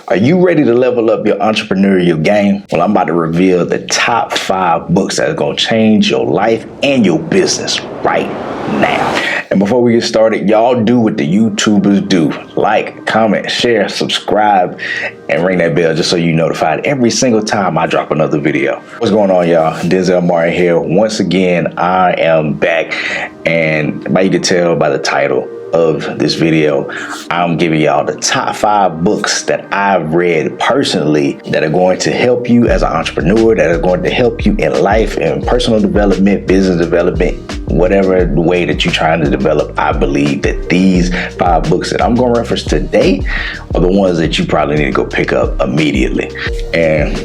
Are you ready to level up your entrepreneurial game? Well, I'm about to reveal the top 5 books that are going to change your life and your business right now. And before we get started, y'all do what the YouTubers do. Like, comment, share, subscribe, and ring that bell just so you're notified every single time I drop another video. What's going on, y'all? Denzel Martin here. Once again, I am back. And you can tell by the title of this video, I'm giving y'all the top 5 books that I've read personally that are going to help you as an entrepreneur, that are going to help you in life and personal development, business development, whatever way that you're trying to develop. I believe that these 5 books that I'm going to reference today are the ones that you probably need to go pick up immediately. And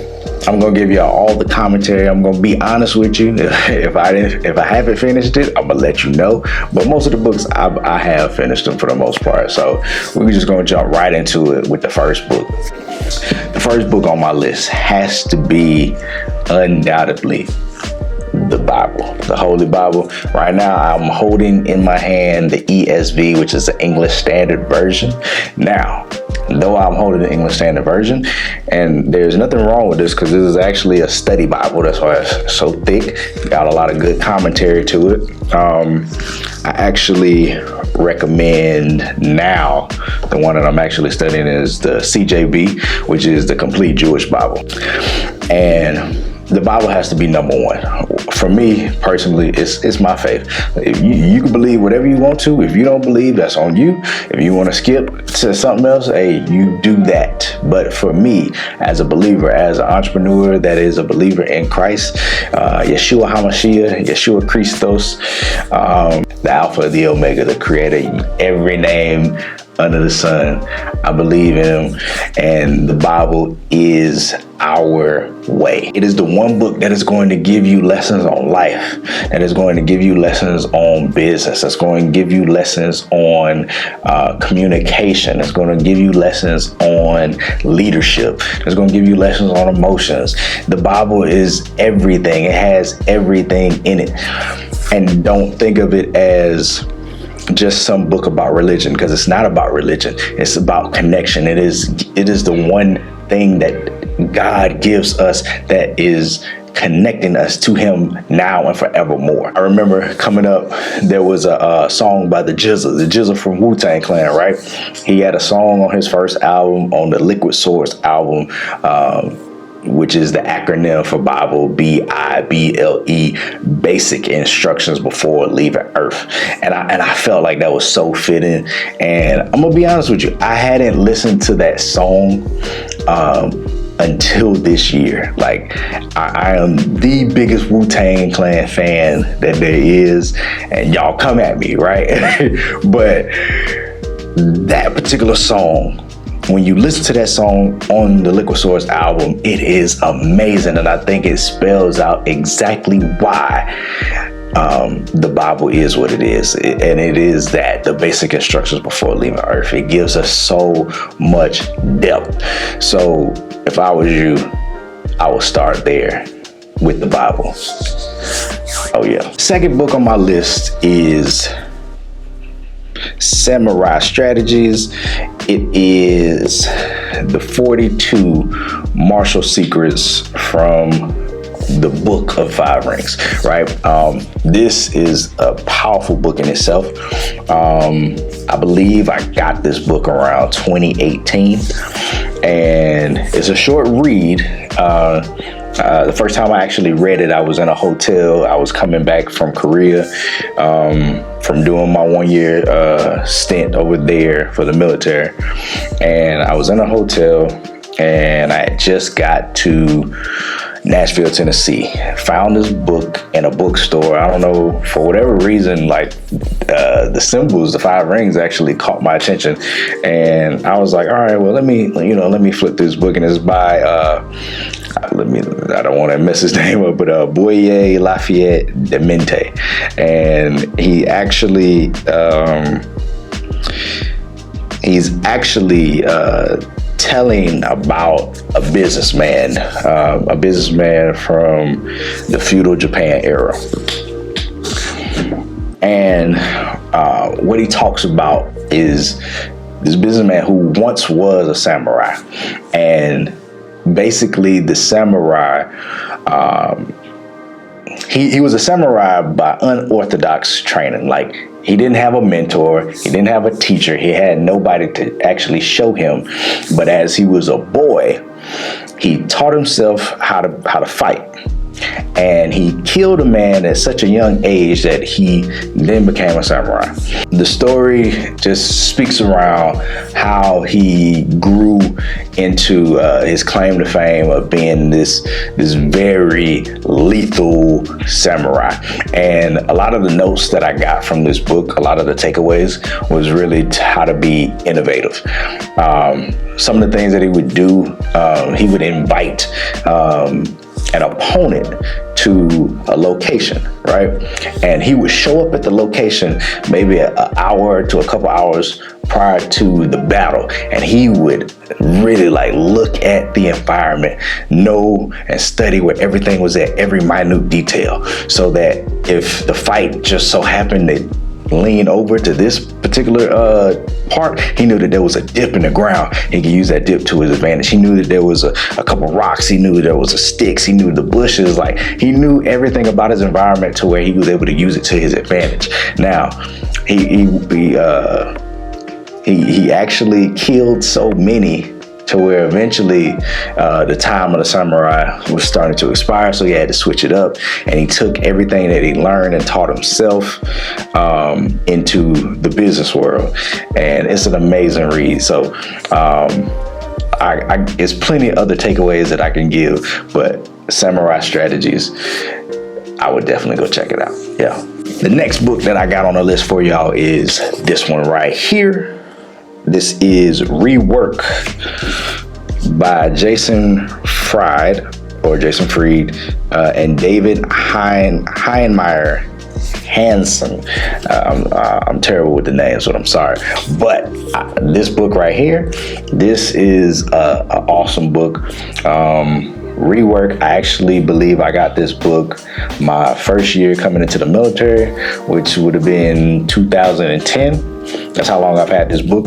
I'm gonna give y'all all the commentary. I'm gonna be honest with you. If I haven't finished it, I'm gonna let you know. But most of the books I have finished them for the most part. So we're just gonna jump right into it with the first book. The first book on my list has to be undoubtedly the Bible, the Holy Bible. Right now, I'm holding in my hand the ESV, which is the English Standard Version. Now, though I'm holding the English Standard Version, and there's nothing wrong with this because this is actually a study Bible. That's why it's so thick. Got a lot of good commentary to it. I actually recommend now, the one that I'm actually studying is the CJB, which is the Complete Jewish Bible. And the Bible has to be number one. For me personally, it's my faith. You can believe whatever you want to. If you don't believe, that's on you. If you want to skip to something else, hey, you do that. But for me, as a believer, as an entrepreneur that is a believer in Christ, Yeshua HaMashiach, Yeshua Christos, the Alpha, the Omega, the Creator, every name under the sun, I believe in him, and the Bible is our way. It is the one book that is going to give you lessons on life, that is going to give you lessons on business, that's going to give you lessons on communication, it's going to give you lessons on leadership, it's going to give you lessons on emotions. The Bible is everything. It has everything in it. And don't think of it as just some book about religion, because it's not about religion. It's about connection. It is the one thing that God gives us that is connecting us to him now and forevermore. I remember coming up, there was a song by the GZA from Wu-Tang Clan, right? He had a song on his first album, on the Liquid Swords album, which is the acronym for Bible, BIBLE, basic instructions before leaving Earth. And I felt like that was so fitting. And I'm gonna be honest with you, I hadn't listened to that song until this year. Like, I am the biggest Wu-Tang Clan fan that there is, and y'all come at me, right? But that particular song, when you listen to that song on the Liquid Swords album, it is amazing. And I think it spells out exactly why the Bible is what it is. And it is that, the basic instructions before leaving Earth. It gives us so much depth. So if I was you, I would start there with the Bible. Oh yeah. Second book on my list is Samurai Strategies. It is the 42 martial secrets from the Book of 5 Rings, right? This is a powerful book in itself. I believe I got this book around 2018, and it's a short read. The first time I actually read it, I was in a hotel. I was coming back from Korea, from doing my 1-year stint over there for the military. And I was in a hotel, and I had just got to Nashville, Tennessee. Found this book in a bookstore. I don't know, for whatever reason, like the symbols, the 5 rings, actually caught my attention. And I was like, all right, well, let me flip this book. And it's by I don't want to mess his name up, but Boyer Lafayette de Mente. And he actually telling about a businessman from the feudal Japan era. And what he talks about is this businessman who once was a samurai. And basically the samurai, he was a samurai by unorthodox training. Like, he didn't have a mentor, he didn't have a teacher, he had nobody to actually show him. But as he was a boy, he taught himself how to fight. And he killed a man at such a young age that he then became a samurai. The story just speaks around how he grew into his claim to fame of being this very lethal samurai. And a lot of the notes that I got from this book, a lot of the takeaways, was really how to be innovative. Some of the things that he would do, he would invite an opponent to a location, right? And he would show up at the location maybe an hour to a couple hours prior to the battle, and he would really like look at the environment, know and study where everything was at, every minute detail, so that if the fight just so happened to lean over to this particular part, he knew that there was a dip in the ground. He could use that dip to his advantage. He knew that there was a couple rocks. He knew there was a sticks. He knew the bushes. Like, he knew everything about his environment to where he was able to use it to his advantage. Now, he actually killed so many to where eventually the time of the samurai was starting to expire, so he had to switch it up, and he took everything that he learned and taught himself into the business world. And it's an amazing read. So there's plenty of other takeaways that I can give, but Samurai Strategies, I would definitely go check it out. Yeah. The next book that I got on the list for y'all is this one right here. This is ReWORK by Jason Fried and David Heinemeier Hansen. I'm terrible with the names, but I'm sorry. But this book right here, this is an awesome book. ReWORK, I actually believe I got this book my first year coming into the military, which would have been 2010. That's how long I've had this book.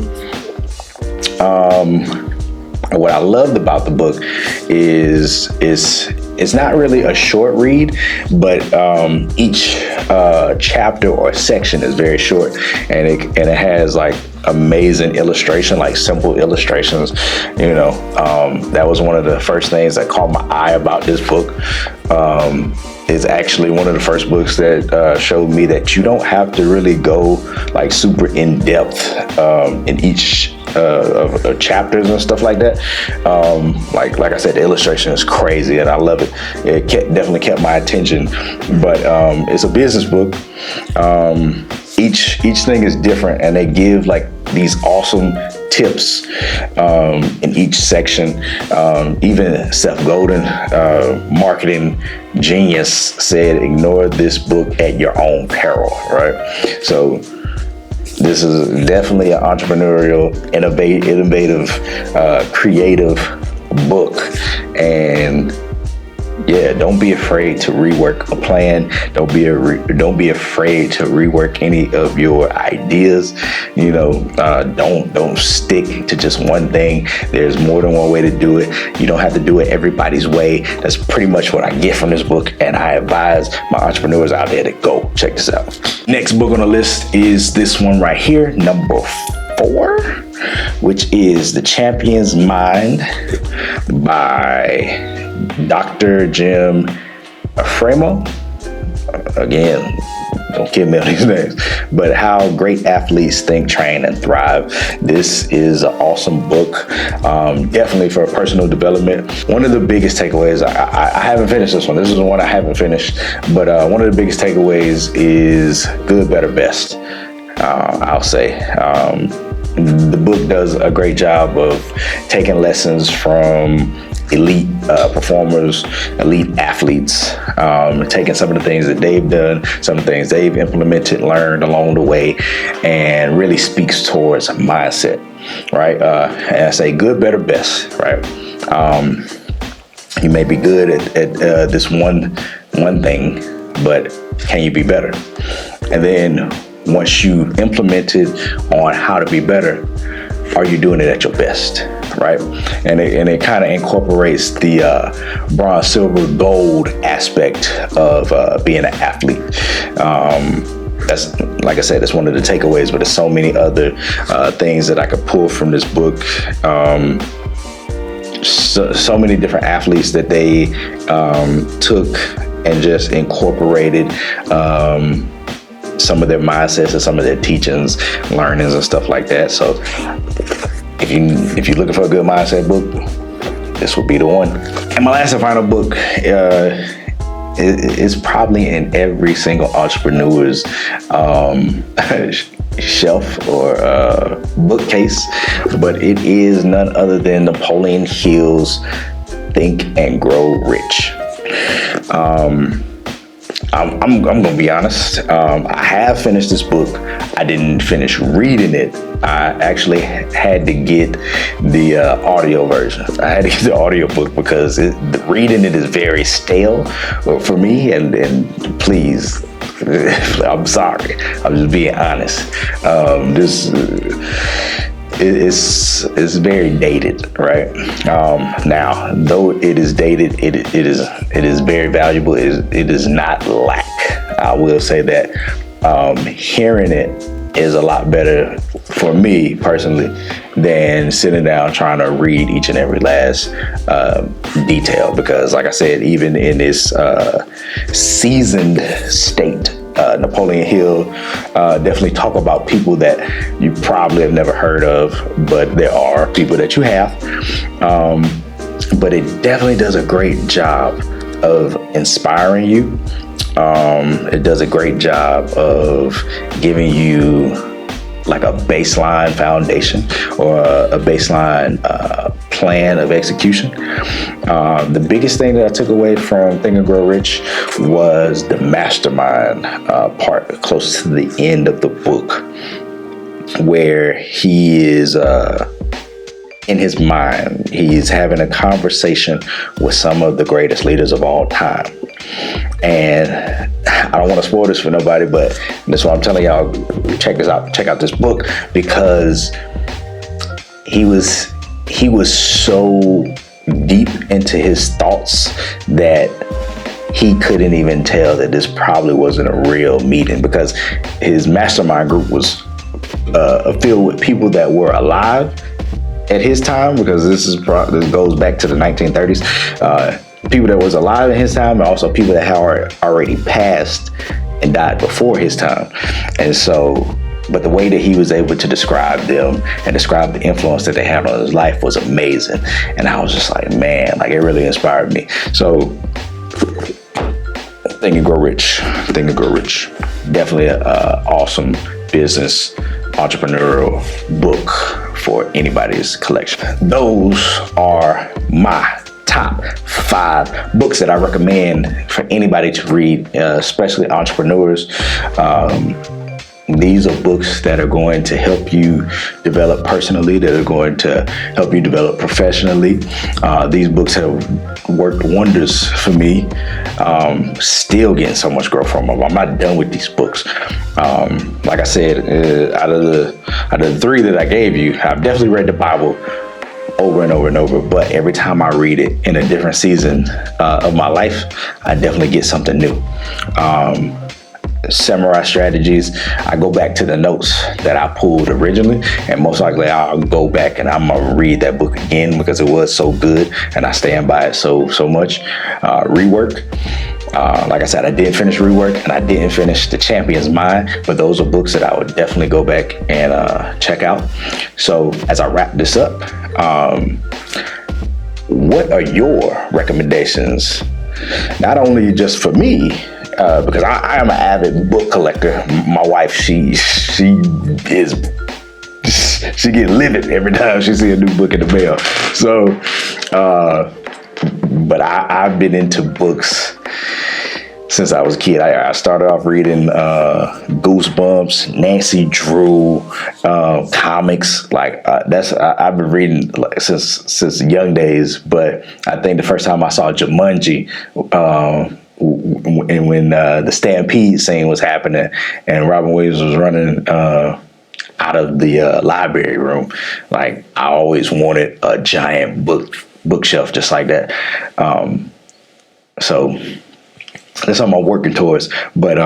And what I loved about the book is it's not really a short read, but each chapter or section is very short, and it has like amazing illustration, like simple illustrations. You know, that was one of the first things that caught my eye about this book. It's actually one of the first books that showed me that you don't have to really go like super in depth in each of chapters and stuff like that. Like I said, the illustration is crazy and I love it. It definitely kept my attention. But it's a business book. Each thing is different, and they give like these awesome tips in each section. Even Seth Godin, marketing genius, said, "Ignore this book at your own peril." Right? So this is definitely an entrepreneurial, innovative, creative book. And yeah, don't be afraid to rework a plan. Don't be afraid to rework any of your ideas. You know, don't stick to just one thing. There's more than one way to do it. You don't have to do it everybody's way. That's pretty much what I get from this book, and I advise my entrepreneurs out there to go check this out. Next book on the list is this one right here, number 4, which is The Champion's Mind by Dr. Jim Afremo. Again, don't kill me on these names, but How Great Athletes Think, Train, and Thrive. This is an awesome book, definitely for personal development. One of the biggest takeaways, I haven't finished this one. This is the one I haven't finished, but one of the biggest takeaways is good, better, best. I'll say. The book does a great job of taking lessons from elite performers, elite athletes, taking some of the things that they've done, some of the things they've implemented, learned along the way, and really speaks towards a mindset, right? And I say good, better, best, right? You may be good at this one thing, but can you be better? And then once you implemented on how to be better, are you doing it at your best, right? And it kind of incorporates the bronze, silver, gold aspect of being an athlete. That's, like I said, it's one of the takeaways, but there's so many other things that I could pull from this book. So many different athletes that they took and just incorporated some of their mindsets and some of their teachings, learnings, and stuff like that. So if you're looking for a good mindset book, this would be the one. And my last and final book is probably in every single entrepreneur's shelf or bookcase, but it is none other than Napoleon Hill's Think and Grow Rich. I'm gonna be honest. I have finished this book. I didn't finish reading it. I actually had to get the audio version. I had to get the audio book because reading it is very stale for me. And please, I'm sorry. I'm just being honest. This is very dated, right? Now, though it is dated, it is very valuable. It is not lack. I will say that hearing it is a lot better for me personally than sitting down trying to read each and every last detail. Because, like I said, even in this seasoned state, Napoleon Hill definitely talk about people that you probably have never heard of, but there are people that you have. But it definitely does a great job of inspiring you. It does a great job of giving you like a baseline foundation or a baseline plan of execution. The biggest thing that I took away from Think and Grow Rich was the mastermind part close to the end of the book, where he is in his mind, he's having a conversation with some of the greatest leaders of all time. And I don't want to spoil this for nobody, but that's why I'm telling y'all, check this out. Check out this book, because he was so deep into his thoughts that he couldn't even tell that this probably wasn't a real meeting, because his mastermind group was filled with people that were alive at his time, because this goes back to the 1930s. People that was alive in his time, and also people that had already passed and died before his time. And so, but the way that he was able to describe them and describe the influence that they had on his life was amazing. And I was just like, man, like it really inspired me. So Think and Grow Rich. Think and Grow Rich. Definitely an awesome business entrepreneurial book for anybody's collection. Those are my top 5 books that I recommend for anybody to read, especially entrepreneurs. These are books that are going to help you develop personally, that are going to help you develop professionally. These books have worked wonders for me. Still getting so much growth from them. I'm not done with these books. Like I said, out of the 3 that I gave you, I've definitely read the Bible over and over and over, but every time I read it in a different season of my life, I definitely get something new. Samurai Strategies, I go back to the notes that I pulled originally, and most likely I'll go back and I'm gonna read that book again because it was so good and I stand by it so much. ReWORK, like I said, I didn't finish ReWORK and I didn't finish The Champion's Mind, but those are books that I would definitely go back and check out. So as I wrap this up, what are your recommendations? Not only just for me, because I am an avid book collector. My wife, she gets livid every time she sees a new book in the mail. So, but I've been into books since I was a kid. I started off reading Goosebumps, Nancy Drew, comics. Like I've been reading since young days. But I think the first time I saw Jumanji, and when the Stampede scene was happening and Robin Williams was running out of the library room. Like, I always wanted a giant bookshelf just like that. So that's something I'm working towards. But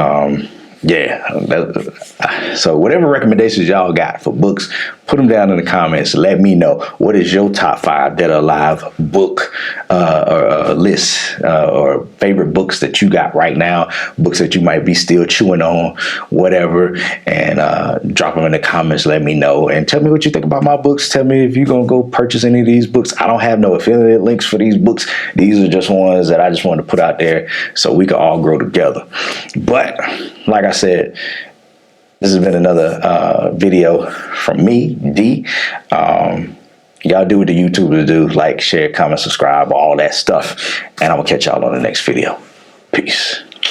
yeah. So whatever recommendations y'all got for books, put them down in the comments. Let me know, what is your top 5 Dead or Alive book or list or favorite books that you got right now, books that you might be still chewing on, whatever, and drop them in the comments. Let me know and tell me what you think about my books. Tell me if you're gonna go purchase any of these books. I don't have no affiliate links for these books. These are just ones that I just wanted to put out there so we can all grow together. But like I said, this has been another video from me, D. Y'all do what the YouTubers do: like, share, comment, subscribe, all that stuff. And I'm gonna catch y'all on the next video. Peace.